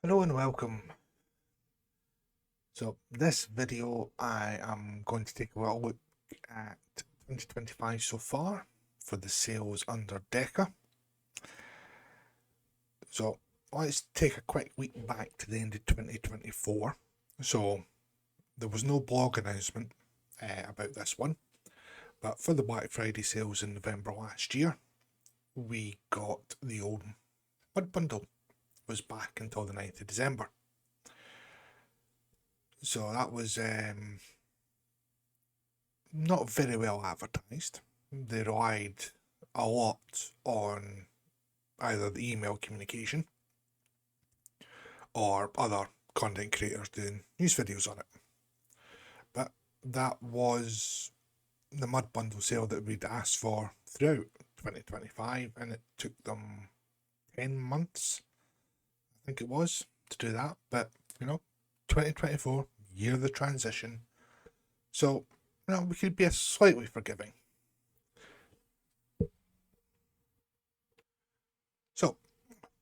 Hello and welcome. So this video I am going to take a little look at 2025 so far for the sales under DECA. So let's take a quick week back to the end of 2024. So there was no blog announcement about this one, but for the Black Friday sales in November last year, we got the old Mud Bundle. It was back until the 9th of December. So that was not very well advertised. They relied a lot on either the email communication or other content creators doing news videos on it. But that was the Mud Bundle sale that we'd asked for throughout 2025, and it took them 10 months, I think it was, to do that. But, 2024, year of the transition. So, we could be slightly forgiving. So,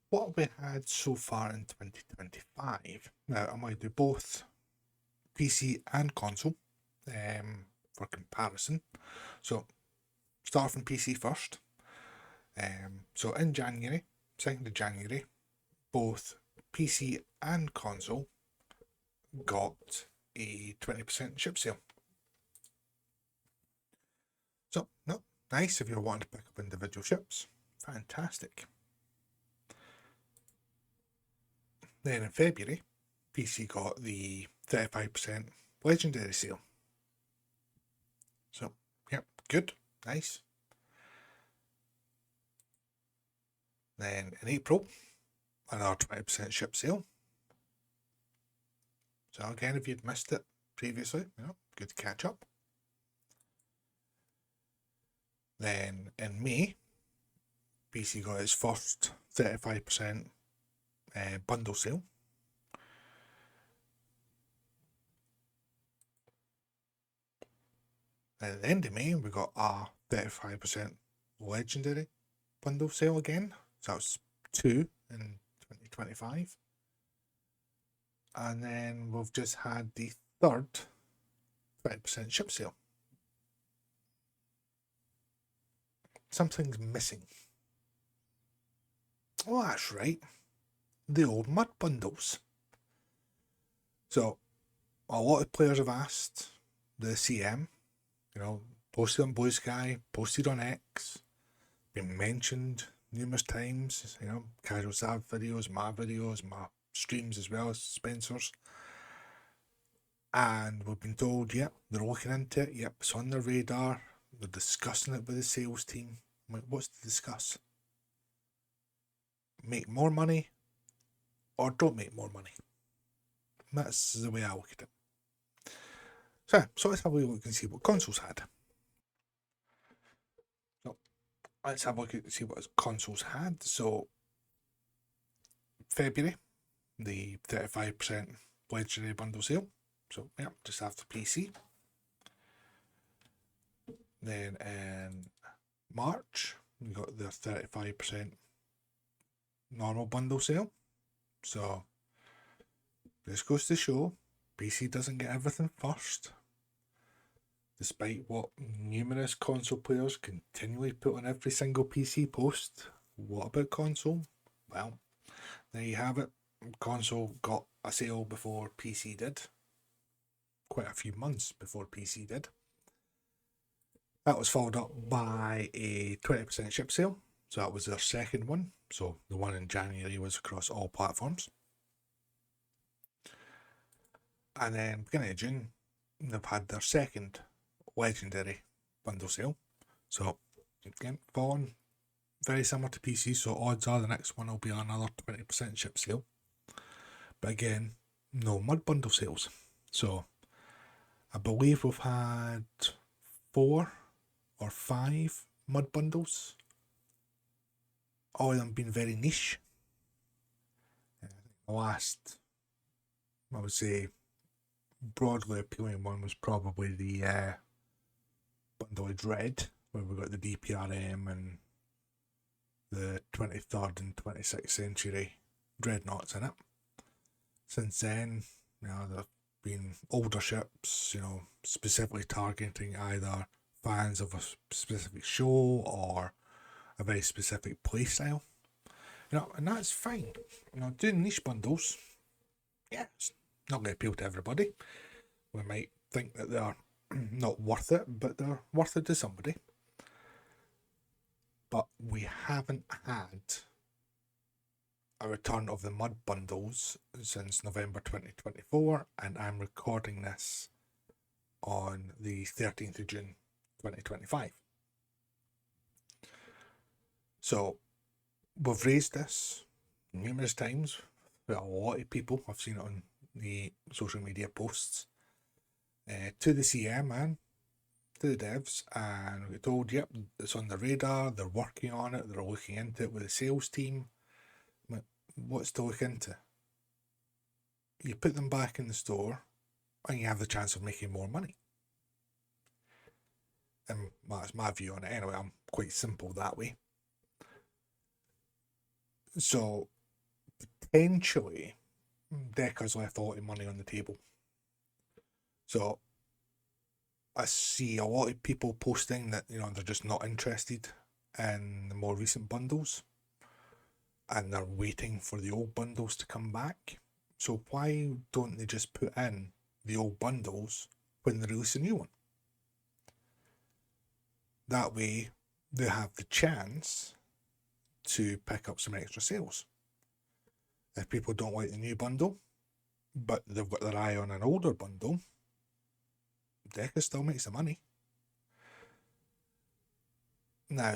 what we had so far in 2025, now I might do both PC and console for comparison. So, start from PC first. So in January, 2nd of January, both PC and console got a 20% ship sale. So, nice if you're wanting to pick up individual ships. Fantastic. Then in February, PC got the 35% legendary sale. So, yep, good, nice. Then in April, another 20% ship sale. So again, if you'd missed it previously, good to catch up. Then in May, PC got its first 35% bundle sale. And at the end of May, we got a 35% legendary bundle sale again. So that was 2 in 2025. And then we've just had the third 20% ship sale. Something's missing. Oh, that's right. The old Mud Bundles. So, a lot of players have asked the CM, posted on Blue Sky, posted on X, been mentioned numerous times, Casual Sav videos, my streams as well as Spencer's. And we've been told, yep, they're looking into it, yep, it's on their radar, they're discussing it with the sales team. I'm like, what's to discuss? Make more money or don't make more money. That's the way I look at it. So let's have a look and see what consoles had. So let's have a look and see what consoles had. So February, the 35% legendary bundle sale. So yeah, just after PC. Then in March, we got the 35% normal bundle sale. So this goes to show PC doesn't get everything first. Despite what numerous console players continually put on every single PC post. What about console? Well, there you have it. Console got a sale before PC did. Quite a few months before PC did. That was followed up by a 20% ship sale. So that was their second one. So the one in January was across all platforms. And then beginning of June, they've had their second legendary bundle sale. So again, following very similar to PC, so odds are the next one will be another 20% ship sale. But again, no Mud Bundle sales. So I believe we've had 4 or 5 Mud Bundles. All of them been very niche. The last, I would say, broadly appealing one was probably the Bundle of Dread, where we got the DPRM and the 23rd and 26th century dreadnoughts in it. since then. You know, there have been older ships, you know, specifically targeting either fans of a specific show or a very specific playstyle. You know, and that's fine. You know, doing niche bundles, yeah, it's not going to appeal to everybody. We might think that they're not worth it, but they're worth it to somebody. But we haven't had a return of the mud bundles since November 2024, and I'm recording this on the 13th of June 2025. So we've raised this numerous times with a lot of people. I've seen it on the social media posts to the CM and to the devs, and we get told, yep, it's on the radar, they're working on it, they're looking into it with the sales team. What's to look into? You put them back in the store and you have the chance of making more money. And that's my view on it anyway. I'm quite simple that way. So potentially Decker's left a lot of money on the table. So I see a lot of people posting that, you know, they're just not interested in the more recent bundles and they're waiting for the old bundles to come back. So why don't they just put in the old bundles when they release a new one? That way they have the chance to pick up some extra sales. If people don't like the new bundle, but they've got their eye on an older bundle, Deca still makes the money. Now,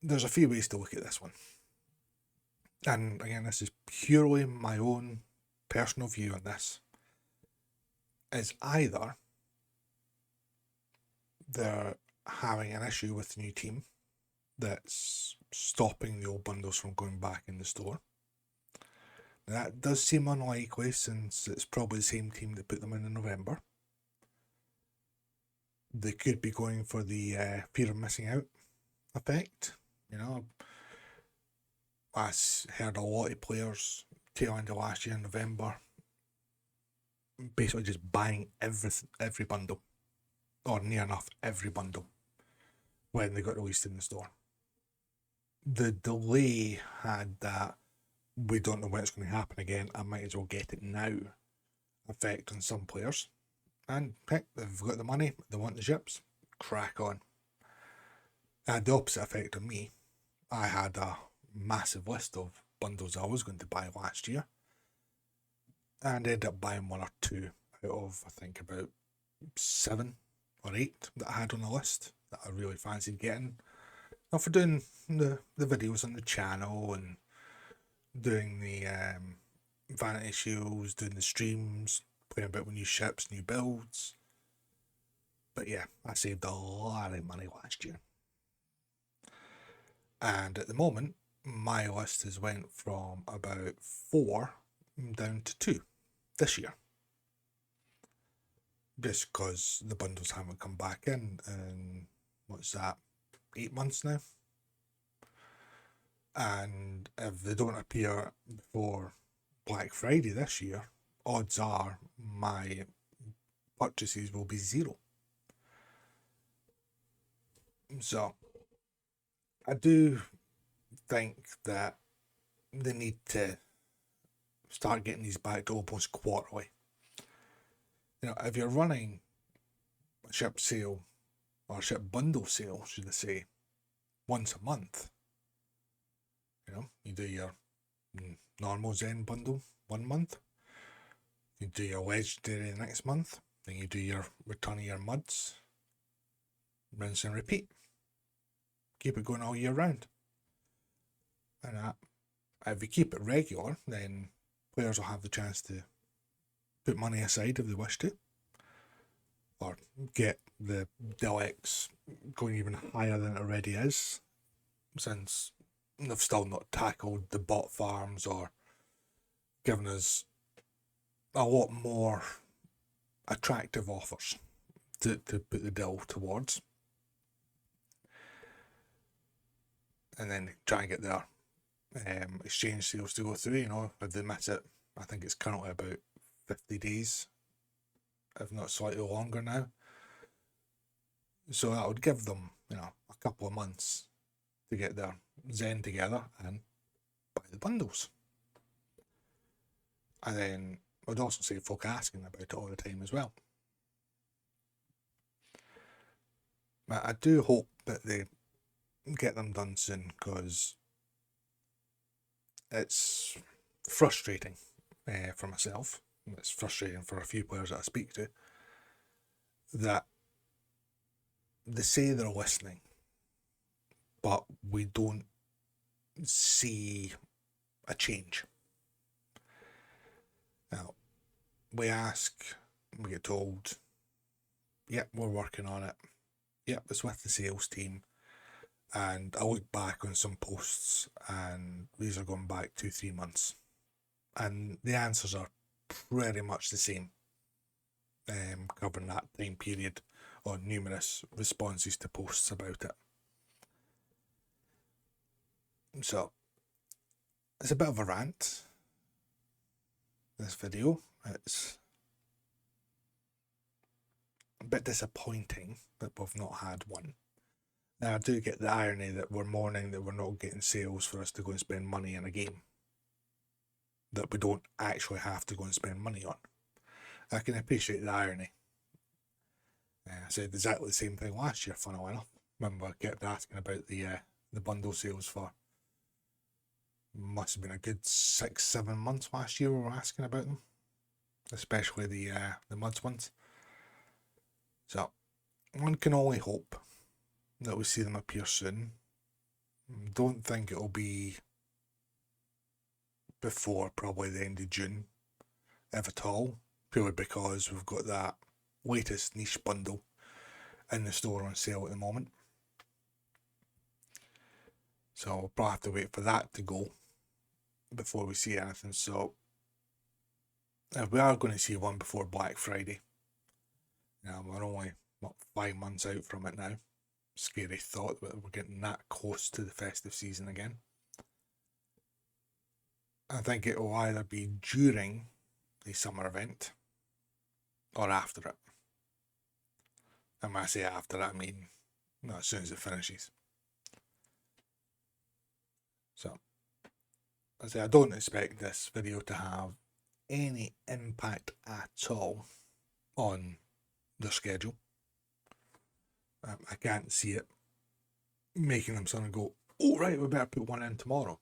there's a few ways to look at this one. And again, this is purely my own personal view on this. Is either they're having an issue with the new team that's stopping the old bundles from going back in the store. Now, that does seem unlikely since it's probably the same team that put them in November. They could be going for the fear of missing out effect. You know, I heard a lot of players tail end of last year in November basically just buying every bundle, or near enough every bundle, when they got released in the store. The delay had that we don't know when it's going to happen again, I might as well get it now effect on some players. And heck, they've got the money, they want the ships, crack on. It had the opposite effect on me. I had a massive list of bundles I was going to buy last year, and ended up buying one or two out of, I think, about 7 or 8 that I had on the list that I really fancied getting. Now, for doing the videos on the channel and doing the vanity shows, doing the streams, playing about with new ships, new builds. But yeah, I saved a lot of money last year. And at the moment, my list has went from about 4 down to 2 this year. Just because the bundles haven't come back in what's that, 8 months now? And if they don't appear before Black Friday this year, odds are my purchases will be 0. So I do think that they need to start getting these back to almost quarterly. You know, if you're running a ship sale, or ship bundle sale, should I say, once a month, you know, you do your normal Zen bundle 1 month, you do your legendary the next month, then you do your return of your muds, rinse and repeat. Keep it going all year round. And if you keep it regular, then players will have the chance to put money aside if they wish to, or get the Deluxe going even higher than it already is, since they've still not tackled the bot farms or given us a lot more attractive offers to put the deal towards, and then try and get their exchange sales to go through. You know, if they miss it, I think it's currently about 50 days, if not slightly longer now. So that would give them, a couple of months to get their Zen together and buy the bundles. And then I'd also say folk asking about it all the time as well. But I do hope that they get them done soon, because it's frustrating for myself. It's frustrating for a few players that I speak to, that they say they're listening, but we don't see a change. Now, we ask, we get told, yep, we're working on it. Yep, it's with the sales team. And I look back on some posts, and these are going back 2-3 months. And the answers are pretty much the same, covering that time period on numerous responses to posts about it. So, it's a bit of a rant, this video. It's a bit disappointing that we've not had one. Now, I do get the irony that we're mourning that we're not getting sales for us to go and spend money in a game that we don't actually have to go and spend money on. I can appreciate the irony. I said exactly the same thing last year, funnily enough. Remember, I kept asking about the bundle sales for, must have been a good 6-7 months last year we were asking about them, especially the Muds ones. So, one can only hope that we see them appear soon. Don't think it'll be before probably the end of June, if at all, purely because we've got that latest niche bundle in the store on sale at the moment. So we'll probably have to wait for that to go before we see anything. So if we are going to see one before Black Friday, we're only 5 months out from it now. Scary thought that we're getting that close to the festive season again. I think it will either be during the summer event or after it. And when I say after it, I mean as soon as it finishes. So, I don't expect this video to have any impact at all on their schedule. I can't see it making them suddenly go, oh right, we better put one in tomorrow.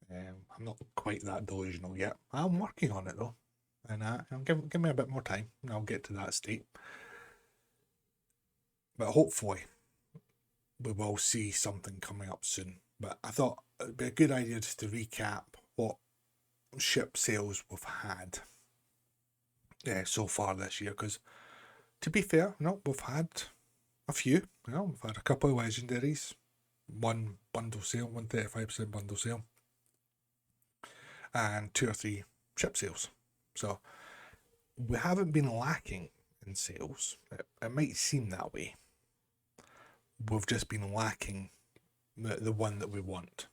I'm not quite that delusional yet. I'm working on it though, and give me a bit more time and I'll get to that state. But hopefully we will see something coming up soon. But I thought it'd be a good idea just to recap what ship sales we've had so far this year, because to be fair, we've had a few. We've had a couple of legendaries, one bundle sale, 135% bundle sale, and 2 or 3 ship sales. So we haven't been lacking in sales. It might seem that way. We've just been lacking the one that we want.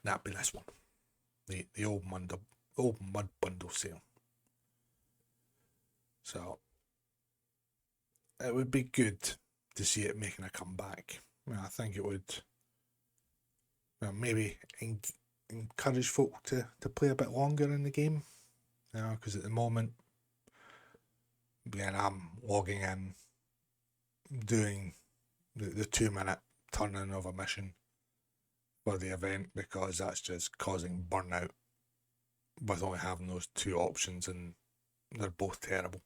That'd be this one, the old mud bundle sale. So it would be good to see it making a comeback. I think it would maybe encourage folk to play a bit longer in the game. Because at the moment, I'm logging in, doing the 2-minute turn-in of a mission for the event, because that's just causing burnout with only having those 2 options, and they're both terrible.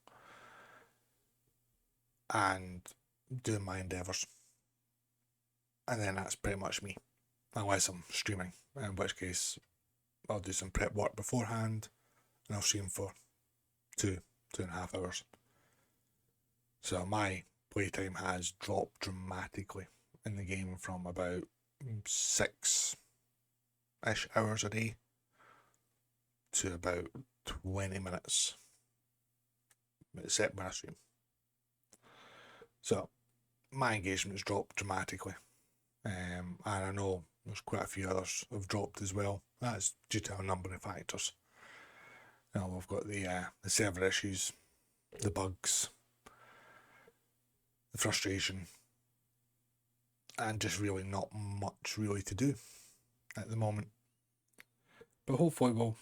And doing my endeavours. And then that's pretty much me. Unless I'm streaming, in which case I'll do some prep work beforehand and I'll stream for 2.5 hours. So my playtime has dropped dramatically in the game from about 6-ish hours a day to about 20 minutes, except when I stream. So my engagement's dropped dramatically, and I know there's quite a few others have dropped as well. That's due to a number of factors. Now we've got the server issues, the bugs, the frustration, and just really not much really to do at the moment. But hopefully we'll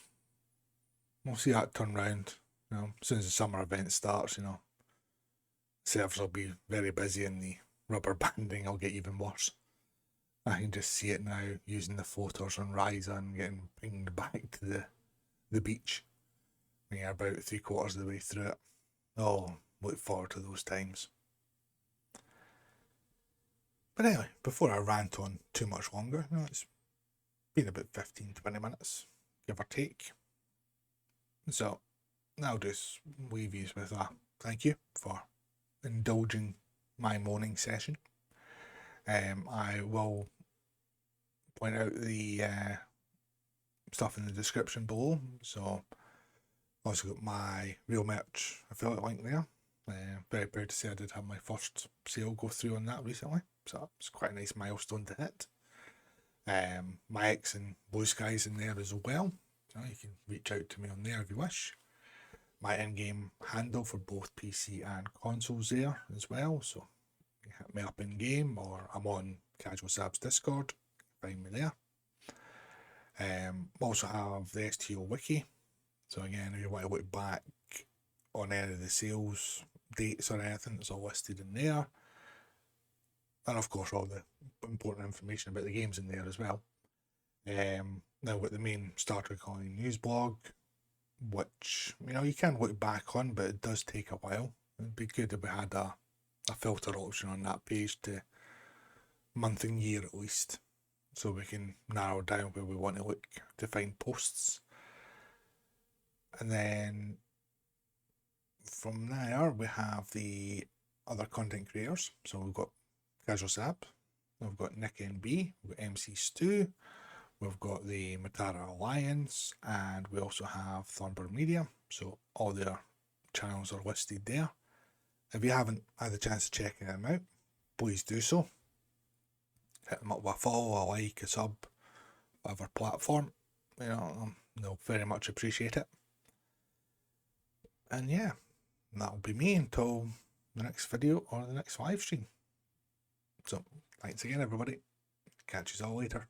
see that turn round. You know, as soon as the summer event starts, you know, servers will be very busy and the rubber banding will get even worse. I can just see it now using the floaters on Ryza and getting pinged back to the beach. We're about 3/4 of the way through it. Oh, look forward to those times. But anyway, before I rant on too much longer, you know, it's been about 15-20 minutes, give or take. So I'll just leave you with a thank you for indulging my morning session. I will point out the stuff in the description below. So also got my real merch affiliate link there. Very proud to say I did have my first sale go through on that recently, so it's quite a nice milestone to hit. My X and Blue Sky's in there as well, so you can reach out to me on there if you wish. My in-game handle for both PC and consoles there as well, so you can hit me up in game, or I'm on Casual Sab's Discord, find me there. Also have the STO wiki, so again, if you want to look back on any of the sales dates or anything, it's all listed in there. And of course all the important information about the games in there as well. Now with the main Starter Coin news blog, which, you know, you can look back on, but it does take a while. It'd be good if we had a filter option on that page to month and year at least, so we can narrow down where we want to look to find posts. And then from there we have the other content creators. So we've got Casual Sab, we've got Nick NB, we've got MC Stu, we've got the Mutara Alliance, and we also have Thornburn Media. So all their channels are listed there. If you haven't had the chance to check them out, please do so. Hit them up with a follow, a like, a sub, whatever platform. You know, they'll very much appreciate it. And yeah, that'll be me until the next video or the next live stream. So, thanks again, everybody. Catch you all later.